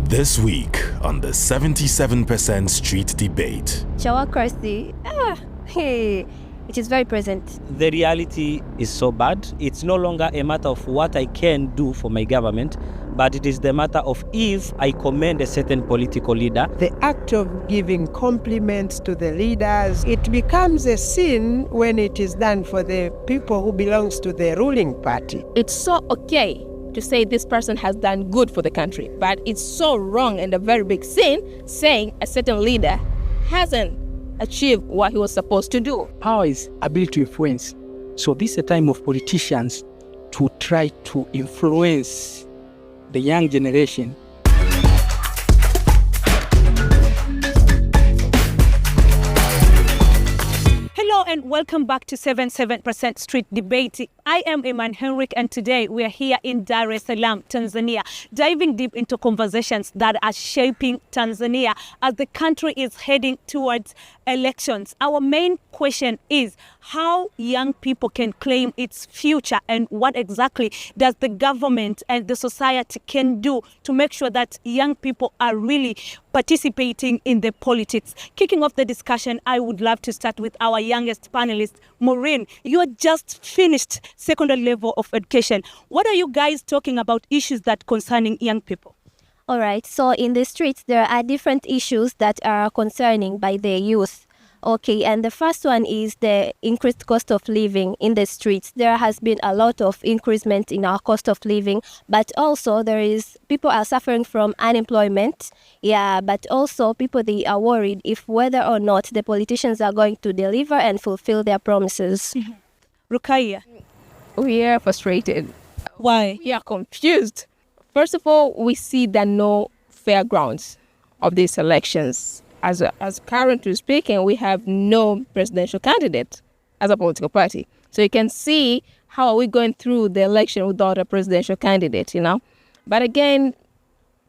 This week on the 77% Street Debate. Chawacracy, it is very present. The reality is so bad. It's no longer a matter of what I can do for my government, but it is the matter of if I commend a certain political leader. The act of giving compliments to the leaders, it becomes a sin when it is done for the people who belongs to the ruling party. It's so okay to say this person has done good for the country, but it's so wrong and a very big sin saying a certain leader hasn't achieved what he was supposed to do. Power is ability to influence. So this is a time of politicians to try to influence the young generation. Hello and welcome back to 77% Street Debate. I am Iman Henrik and today we are here in Dar es Salaam, Tanzania, diving deep into conversations that are shaping Tanzania as the country is heading towards elections. Our main question is how young people can claim its future and what exactly does the government and the society can do to make sure that young people are really participating in the politics. Kicking off the discussion, I would love to start with our youngest panelist, Maureen. You are just finished secondary level of education. What are you guys talking about issues that concerning young people? All right, so in the streets, there are different issues that are concerning by the youth. Okay, and the first one is the increased cost of living in the streets. There has been a lot of increasement in our cost of living, but also people are suffering from unemployment. Yeah, but also people, they are worried if whether or not the politicians are going to deliver and fulfill their promises. Rukaiya. We are frustrated. Why? We are confused. First of all, we see that no fair grounds of these elections. As currently speaking, we have no presidential candidate as a political party. So you can see how are we going through the election without a presidential candidate, But again,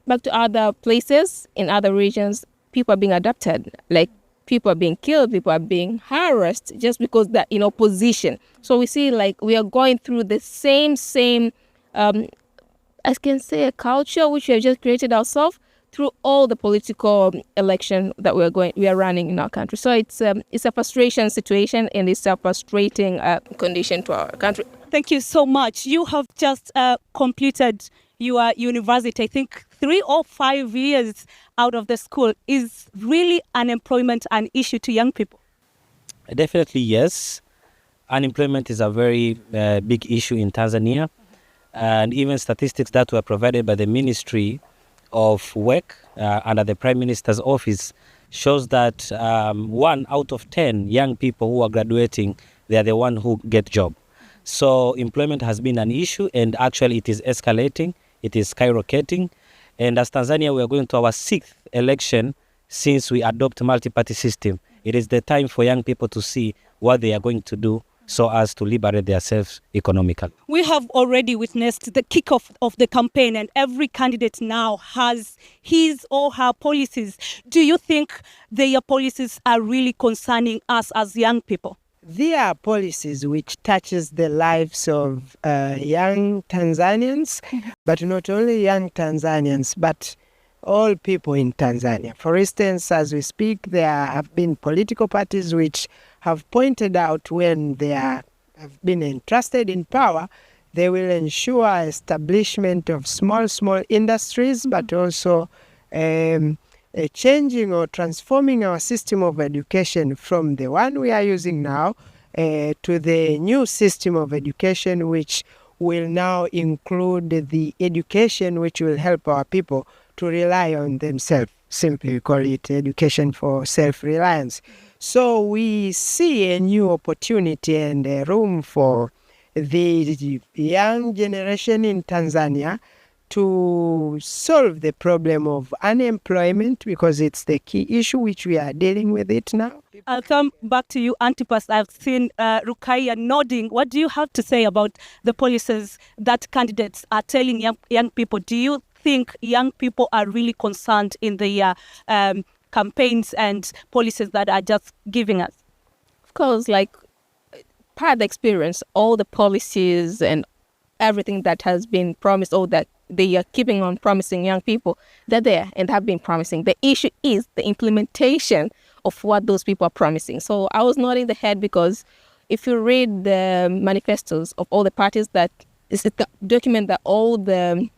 back to other places, in other regions, people are being adopted. Like people are being killed, people are being harassed just because they're in opposition. So we see like we are going through the same, I can say a culture which we have just created ourselves through all the political election that we are running in our country. So it's a frustration situation and it's a frustrating condition to our country. Thank you so much. You have just completed your university, I think 3 or 5 years out of the school. Is really unemployment an issue to young people? Definitely yes. Unemployment is a very big issue in Tanzania. And even statistics that were provided by the Ministry of Work under the Prime Minister's office shows that 1 out of 10 young people who are graduating, they are the one who get job. So employment has been an issue and actually it is escalating, it is skyrocketing. And as Tanzania, we are going to our 6th election since we adopt multi-party system. It is the time for young people to see what they are going to do so as to liberate themselves economically. We have already witnessed the kickoff of the campaign and every candidate now has his or her policies. Do you think their policies are really concerning us as young people? There are policies which touches the lives of young Tanzanians, but not only young Tanzanians, but all people in Tanzania. For instance, as we speak, there have been political parties which have pointed out when they have been entrusted in power, they will ensure establishment of small industries, but also changing or transforming our system of education from the one we are using now to the new system of education, which will now include the education which will help our people to rely on themselves. Simply we call it education for self-reliance. So we see a new opportunity and a room for the young generation in Tanzania to solve the problem of unemployment, because it's the key issue which we are dealing with it now. I'll come back to you, Antipas. I've seen Rukaiya nodding. What do you have to say about the policies that candidates are telling young people? Do you think young people are really concerned in the campaigns and policies that are just giving us? Of course, like part of the experience, all the policies and everything that has been promised or that they are keeping on promising young people, they're there and have been promising. The issue is the implementation of what those people are promising. So I was nodding the head because if you read the manifestos of all the parties, that is the document that all the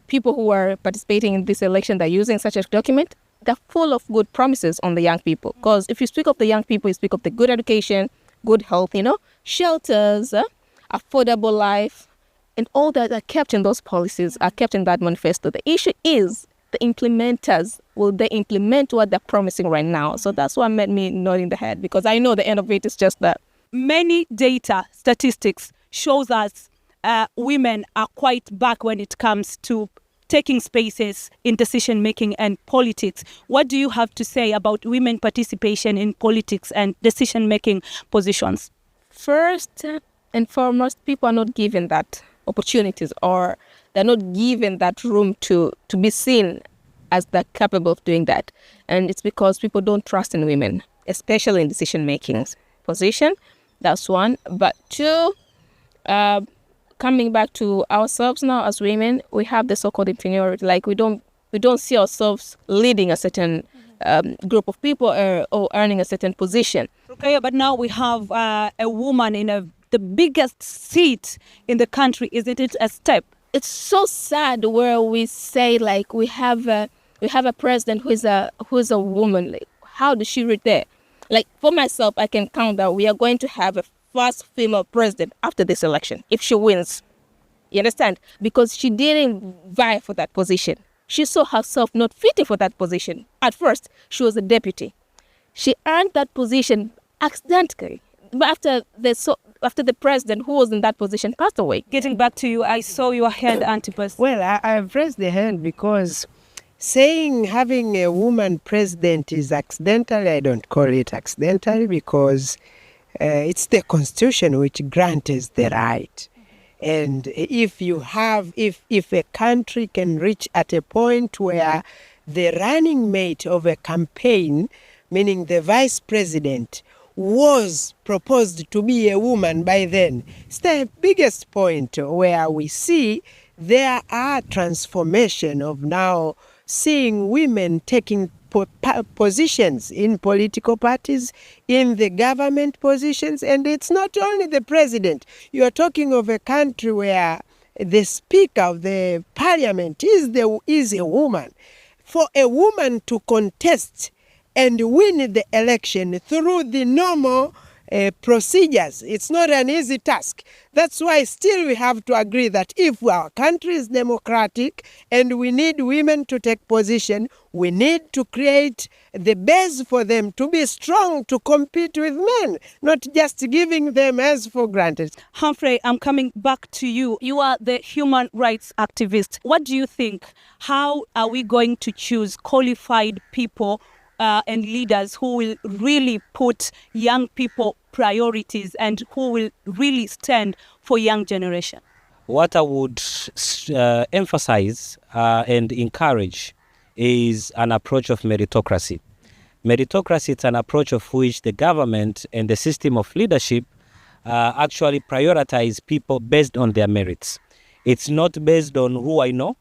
people who are participating in this election that are using such a document, they're full of good promises on the young people. Because if you speak of the young people, you speak of the good education, good health, shelters, affordable life, and all that are kept in those policies are kept in that manifesto. The issue is the implementers. Will they implement what they're promising right now? So that's what made me nodding the head, because I know the end of it is just that. Many data statistics shows us women are quite back when it comes to taking spaces in decision making and politics. What do you have to say about women participation in politics and decision making positions? First and foremost, people are not given that opportunities, or they're not given that room to be seen as they're capable of doing that. And it's because people don't trust in women, especially in decision making position. That's one. But two, coming back to ourselves now as women, we have the so-called inferiority. Like we don't see ourselves leading a certain group of people or earning a certain position. Okay, but now we have a woman in the biggest seat in the country. Isn't it a step? It's so sad where we say like we have a president who is a woman. Like, how does she reach there? Like for myself, I can count that we are going to have a first female president after this election if she wins. You understand? Because she didn't vie for that position. She saw herself not fitting for that position. At first, she was a deputy. She earned that position accidentally. But after the president who was in that position passed away. Getting back to you, I saw your hand, Antipas. Well, I've raised the hand because saying having a woman president is accidental, I don't call it accidental, because it's the constitution which grants the right. And if a country can reach at a point where the running mate of a campaign, meaning the vice president, was proposed to be a woman by then, it's the biggest point where we see there are transformation of now seeing women taking positions in political parties, in the government positions. And it's not only the president. You are talking of a country where the speaker of the parliament is a woman. For a woman to contest and win the election through the normal procedures, it's not an easy task. That's why still we have to agree that if our country is democratic and we need women to take position, we need to create the base for them to be strong to compete with men, not just giving them as for granted. Humphrey, I'm coming back to you. You are the human rights activist. What do you think? How are we going to choose qualified people and leaders who will really put young people priorities and who will really stand for young generation? What I would emphasize and encourage is an approach of meritocracy. Meritocracy is an approach of which the government and the system of leadership actually prioritize people based on their merits. It's not based on who I know.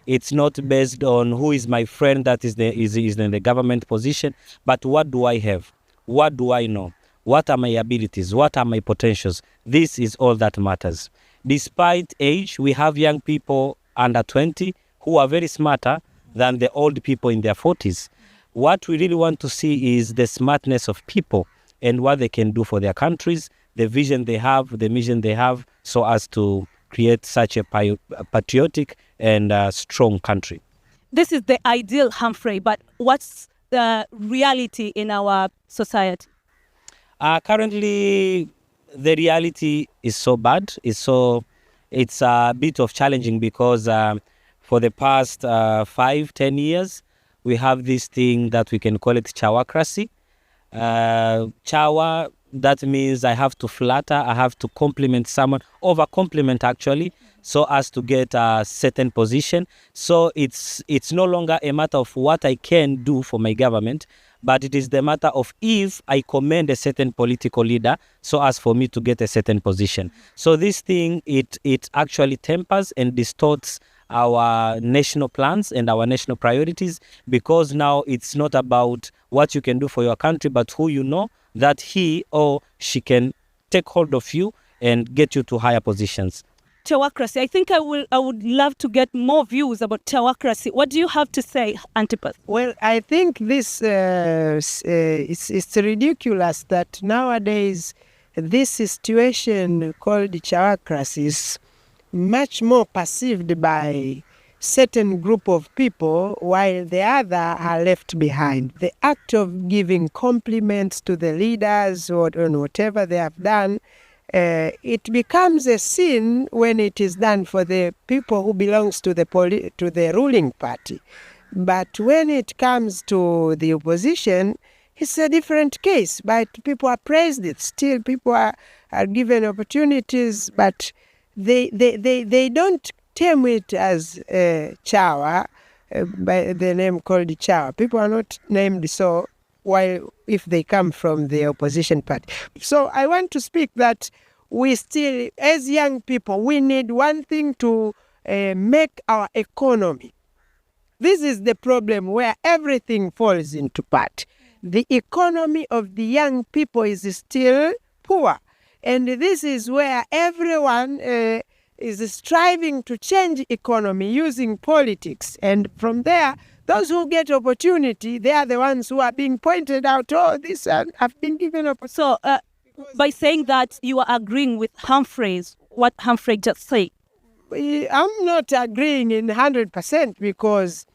It's not based on who is my friend that is in the government position, but what do I have? What do I know? What are my abilities? What are my potentials? This is all that matters. Despite age, we have young people under 20 who are very smarter than the old people in their 40s. What we really want to see is the smartness of people and what they can do for their countries, the vision they have, the mission they have, so as to create such a patriotic and strong country. This is the ideal, Humphrey, but what's the reality in our society? Currently, the reality is so bad. It's a bit of challenging because for the past 5-10 years, we have this thing that we can call it chawacracy. Chawa, that means I have to flatter, I have to compliment someone, over compliment actually, so as to get a certain position. So it's no longer a matter of what I can do for my government, but it is the matter of if I commend a certain political leader so as for me to get a certain position. So this thing, it actually tempers and distorts our national plans and our national priorities, because now it's not about what you can do for your country, but who you know that he or she can take hold of you and get you to higher positions. Chawacracy. I think I would love to get more views about chawacracy. What do you have to say, Antipas? Well, I think this it's ridiculous that nowadays this situation called chawacracy is much more perceived by certain group of people while the other are left behind. The act of giving compliments to the leaders or on whatever they have done, it becomes a sin when it is done for the people who belongs to the ruling party. But when it comes to the opposition, it's a different case. But people are praised it. Still, people are given opportunities, but they don't term it as chawa, by the name called chawa. People are not named so while if they come from the opposition party. So I want to speak that we still, as young people, we need one thing to make our economy. This is the problem where everything falls into part. The economy of the young people is still poor. And this is where everyone is striving to change economy using politics. And from there, those who get opportunity, they are the ones who are being pointed out, oh, this have been given opportunity. So by saying that, you are agreeing with what Humphrey just said. I'm not agreeing in 100% because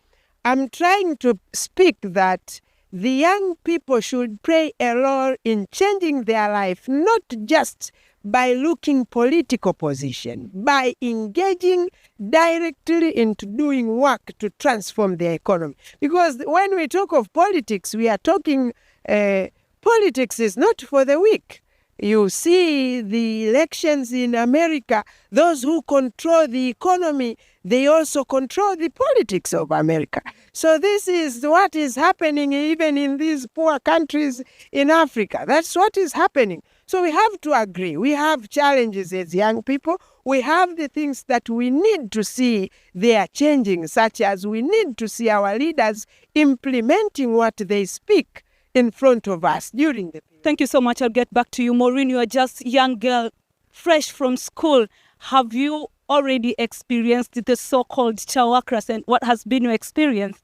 I'm trying to speak that the young people should play a role in changing their life, not just by looking political position, by engaging directly into doing work to transform their economy. Because when we talk of politics, we are talking, politics is not for the weak. You see the elections in America, those who control the economy, they also control the politics of America. So this is what is happening even in these poor countries in Africa. That's what is happening. So we have to agree. We have challenges as young people. We have the things that we need to see they are changing, such as we need to see our leaders implementing what they speak in front of us during the period. Thank you so much. I'll get back to you. Maureen, you are just a young girl, fresh from school. Have you already experienced the so-called chawacracy, and what has been your experience?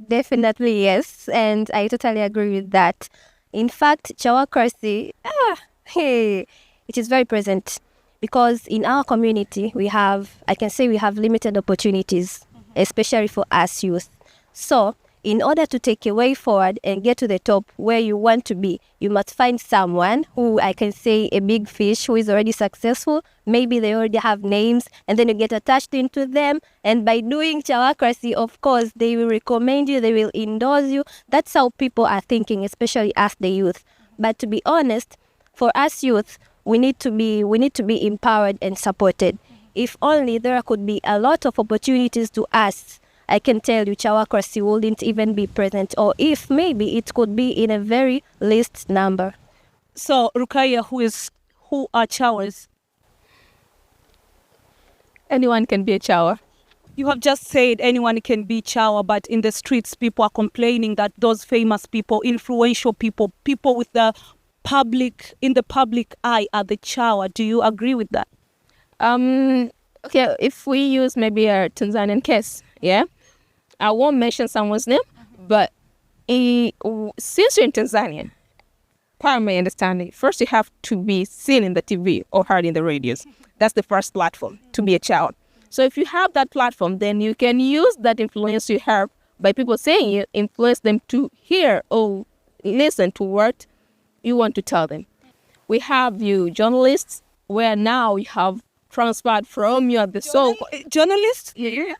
Definitely yes, and I totally agree with that. In fact, chawacracy, it is very present because in our community I can say we have limited opportunities, especially for us youth. So in order to take a way forward and get to the top where you want to be, you must find someone who I can say a big fish who is already successful. Maybe they already have names, and then you get attached into them. And by doing chawacracy, of course, they will recommend you, they will endorse you. That's how people are thinking, especially us, the youth. But to be honest, for us youth, we need to be empowered and supported. If only there could be a lot of opportunities to us, I can tell you chawacracy wouldn't even be present, or if maybe it could be in a very least number. So Rukaya, who are chawas? Anyone can be a chawa. You have just said anyone can be chawa, but in the streets, people are complaining that those famous people, influential people, people with the in the public eye are the chawa. Do you agree with that? Okay, if we use maybe a Tanzanian case, yeah, I won't mention someone's name, but since you're in Tanzania, part of my understanding, first you have to be seen in the TV or heard in the radios. That's the first platform to be a child. So if you have that platform, then you can use that influence you have by people saying you, influence them to hear or listen to what you want to tell them. We have you journalists, where now you have transferred from your Journalists? Yeah.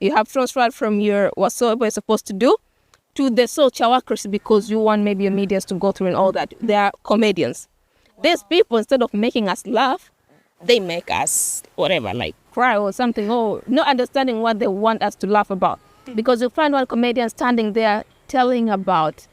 You have transferred from your whatsoever you're supposed to do to the chawacracy because you want maybe your medias to go through and all that. They are comedians. These people, instead of making us laugh, they make us whatever, like cry or something, or not understanding what they want us to laugh about. Because you find one comedian standing there telling about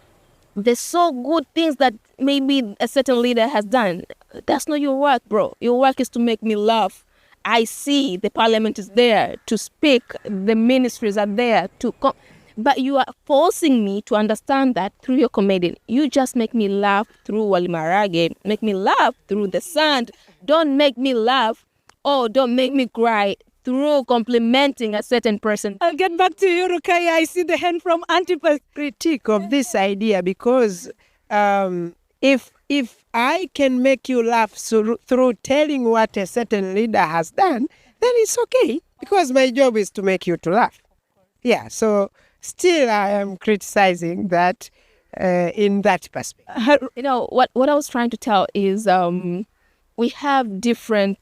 the so good things that maybe a certain leader has done. That's not your work, bro. Your work is to make me laugh. I see the parliament is there to speak, the ministries are there to come. But you are forcing me to understand that through your comedian. You just make me laugh through Wali Marage, make me laugh through the sand. Don't make me laugh or don't make me cry through complimenting a certain person. I'll get back to you, Rukaya. I see the hand from Antipas. Critique of this idea, because if I can make you laugh through telling what a certain leader has done, then it's okay, because my job is to make you to laugh. Yeah, so still I am criticizing that in that perspective. You know, what I was trying to tell is we have different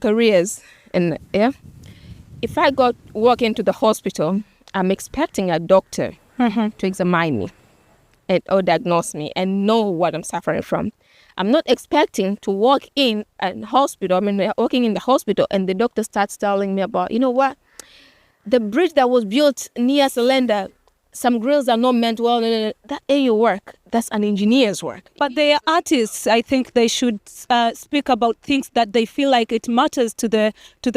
careers. And yeah, if I walk into the hospital, I'm expecting a doctor to examine me or diagnose me and know what I'm suffering from. I'm not expecting to walk in a hospital. Walking in the hospital and the doctor starts telling me about, you know what, the bridge that was built near Selenda, some grills are not meant well. That ain't your work. That's an engineer's work. But they are artists. I think they should speak about things that they feel like it matters to the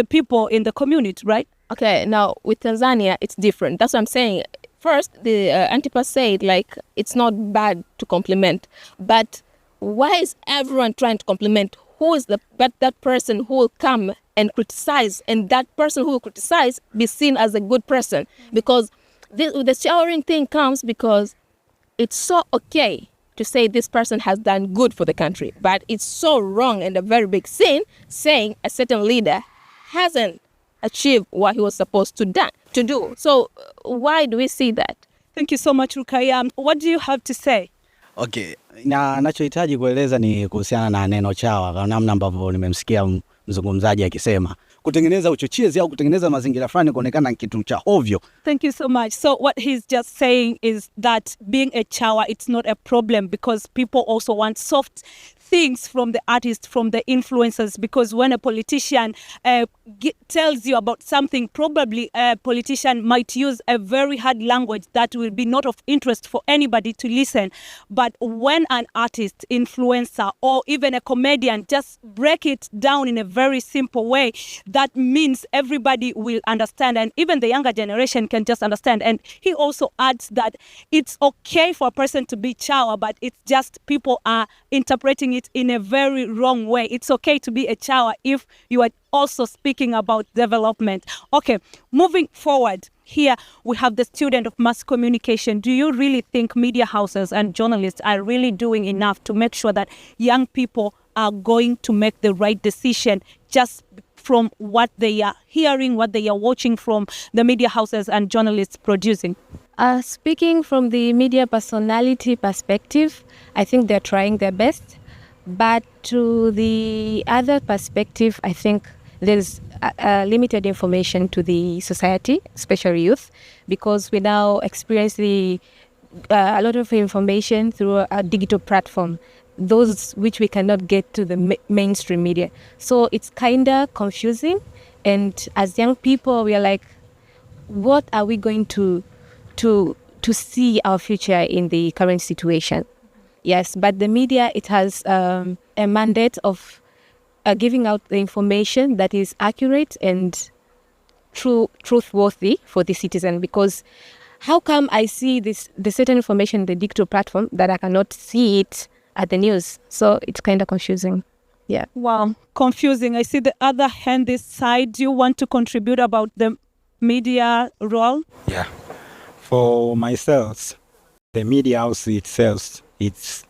people in the community, right? Okay, now with Tanzania, it's different. That's what I'm saying. First, the Antipas said, like, it's not bad to compliment. But why is everyone trying to compliment? Who is that person who will come and criticize, and that person who will criticize be seen as a good person? Because the showering thing comes because it's so okay to say this person has done good for the country, but it's so wrong and a very big sin saying a certain leader hasn't achieved what he was supposed to do. So why do we see that? Thank you so much, Rukaya. What do you have to say? Okay, na nachohitaji kueleza ni kuhusiana na neno chawa, kwa namna ambavyo nimemsikia mzungumzaji akisema kutengeneza uchochezi au kutengeneza mazingira fulani kuonekana kitu cha ovyo. Thank you so much. So what he's just saying is that being a chawa, it's not a problem, because people also want soft things from the artists, from the influencers, because when a politician tells you about something, probably a politician might use a very hard language that will be not of interest for anybody to listen. But when an artist, influencer, or even a comedian just break it down in a very simple way, that means everybody will understand, and even the younger generation can just understand. And he also adds that it's okay for a person to be chawa, but it's just people are interpreting it in a very wrong way. It's okay to be a chawa if you are also speaking about development. Okay, moving forward, here we have the student of mass communication. Do you really think media houses and journalists are really doing enough to make sure that young people are going to make the right decision just from what they are hearing, what they are watching from the media houses and journalists producing? Speaking from the media personality perspective, I think they're trying their best. But to the other perspective, I think there's limited information to the society, especially youth, because we now experience a lot of information through a digital platform, those which we cannot get to the mainstream media. So it's kind of confusing. And as young people, we are like, what are we going to see our future in the current situation? Yes, but the media, it has a mandate of giving out the information that is accurate and truthworthy for the citizen. Because how come I see the certain information in the digital platform that I cannot see it at the news? So it's kind of confusing. Yeah. Wow, confusing. I see the other hand this side. Do you want to contribute about the media role? Yeah. For myself, the media house itself, it's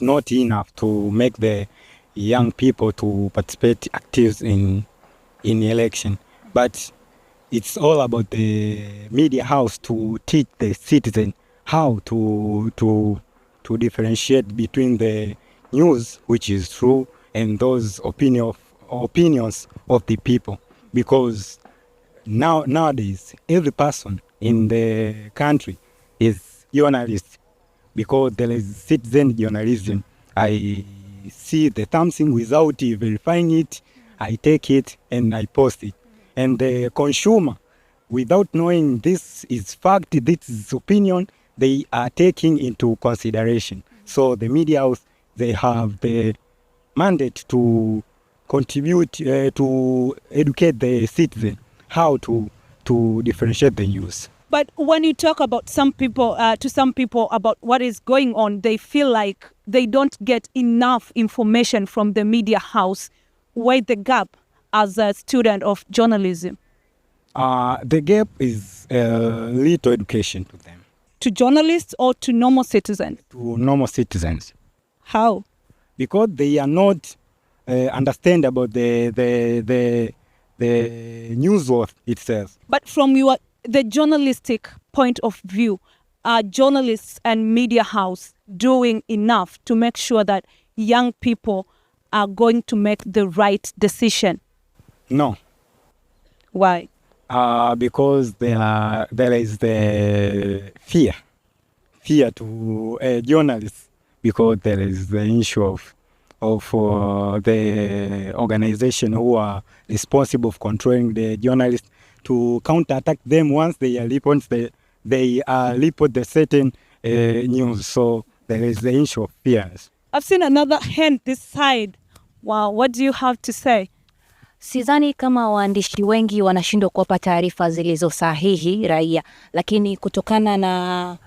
not enough to make the young people to participate active in election, but it's all about the media house to teach the citizen how to differentiate between the news which is true and those opinions of the people, because nowadays every person in the country is journalist, because there is citizen journalism. I see the something without verifying it, I take it and I post it. And the consumer, without knowing this is fact, this is opinion, they are taking into consideration. So the media house, they have the mandate to contribute to educate the citizen how to differentiate the news. But when you talk about some people, to some people about what is going on, they feel like they don't get enough information from the media house. Where the gap as a student of journalism? The gap is little education to them. To journalists or to normal citizens? To normal citizens. How? Because they are not understand about the news worth itself. But from the journalistic point of view, are journalists and media house doing enough to make sure that young people are going to make the right decision? No. Why? Because there is the fear to journalists, because there is the issue of the organization who are responsible for controlling the journalists to counterattack them once they report the certain news. So there is the issue of fears. I've seen another hand this side. Wow, what do you have to say? Sidhani kama waandishi wengi wanashindwa kuwapa taarifa zilizo sahihi raia, lakini kutokana na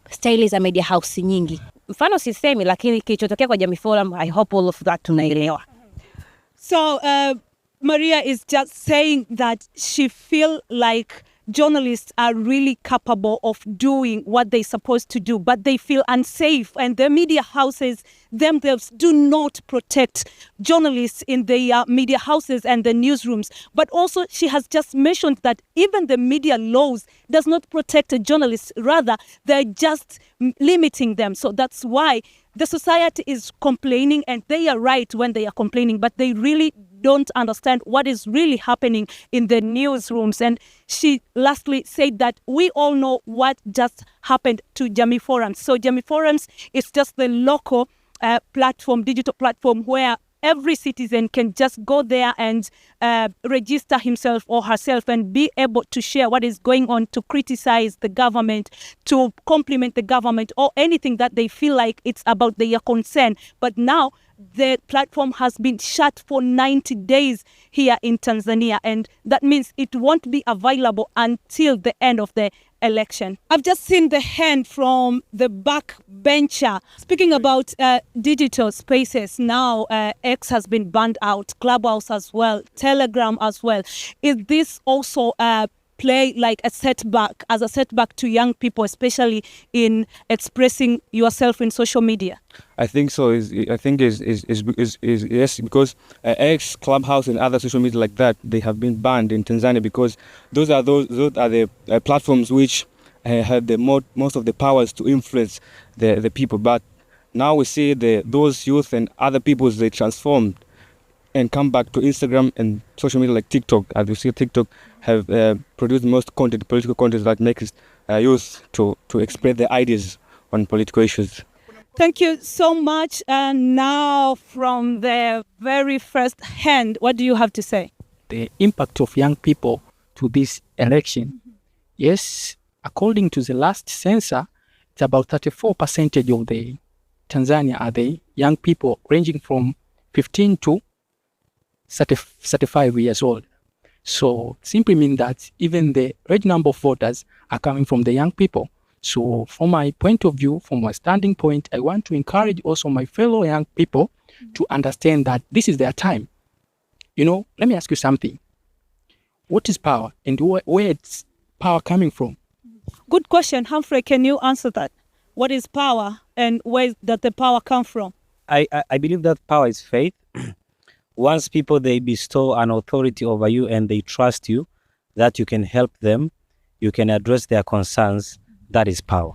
staili za media house nyingi. Mfano sisemi, lakini kilichotokea kwa Jamii Forum, I hope all of that tunaelewa. So Maria is just saying that she feel like journalists are really capable of doing what they're supposed to do, but they feel unsafe, and the media houses themselves do not protect journalists in the media houses and the newsrooms. But also she has just mentioned that even the media laws does not protect a journalist, rather they're just limiting them. So that's why the society is complaining, and they are right when they are complaining, but they really don't understand what is really happening in the newsrooms. And she lastly said that we all know what just happened to Jamii Forums. So Jamii Forums is just the local platform, digital platform, where every citizen can just go there and register himself or herself and be able to share what is going on, to criticize the government, to compliment the government, or anything that they feel like it's about their concern. But now the platform has been shut for 90 days here in Tanzania, and that means it won't be available until the end of the election. I've just seen the hand from the back bencher. Speaking about digital spaces, now X has been banned out, Clubhouse as well, Telegram as well. Is this also play like a setback to young people, especially in expressing yourself in social media? I think so. I think is yes, because X, Clubhouse, and other social media like that, they have been banned in Tanzania because those are the platforms which have the most of the powers to influence the people. But now we see those youth and other people, they transformed and come back to Instagram and social media like TikTok. As you see, TikTok have produced most content, political content that makes youth to express their ideas on political issues. Thank you so much. And now from the very first hand, what do you have to say? The impact of young people to this election. Yes, according to the last census, it's about 34% of the Tanzania are the young people ranging from 15 to 35 years old. So simply means that even the large number of voters are coming from the young people. So from my point of view, from my standing point, I want to encourage also my fellow young people to understand that this is their time. You know, let me ask you something. What is power, and where is power coming from? Good question. Humphrey, can you answer that? What is power, and where does the power come from? I believe that power is faith. Once people, they bestow an authority over you and they trust you, that you can help them, you can address their concerns, that is power.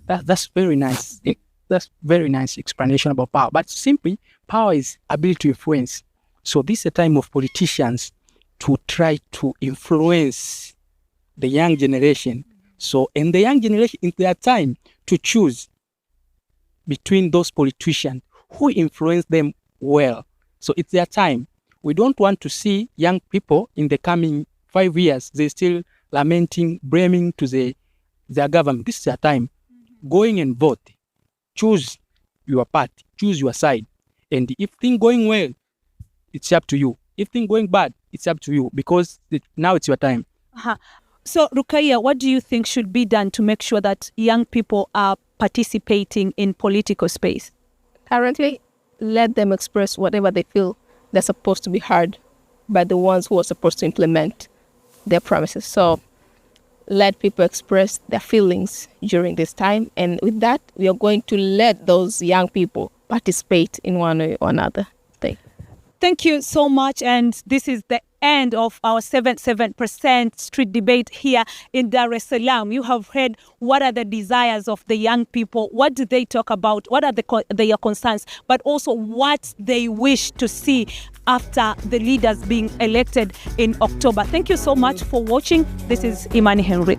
That's very nice. That's very nice explanation about power. But simply, power is ability to influence. So this is a time of politicians to try to influence the young generation. So, and the young generation, in their time to choose between those politicians who influence them well. So it's their time. We don't want to see young people in the coming 5 years, they still lamenting, blaming to their government. This is their time. Going and vote. Choose your party. Choose your side. And if things going well, it's up to you. If things going bad, it's up to you, because now it's your time. So, Rukaiya, what do you think should be done to make sure that young people are participating in political space? Currently, let them express whatever they feel they're supposed to be heard by the ones who are supposed to implement their promises. So let people express their feelings during this time. And with that, we are going to let those young people participate in one way or another thing. Thank you so much. And this is the end of our 77% street debate here in Dar es Salaam. You have heard what are the desires of the young people, what do they talk about, what are their concerns, but also what they wish to see after the leaders being elected in October. Thank you so much for watching. This is Imani Henrik.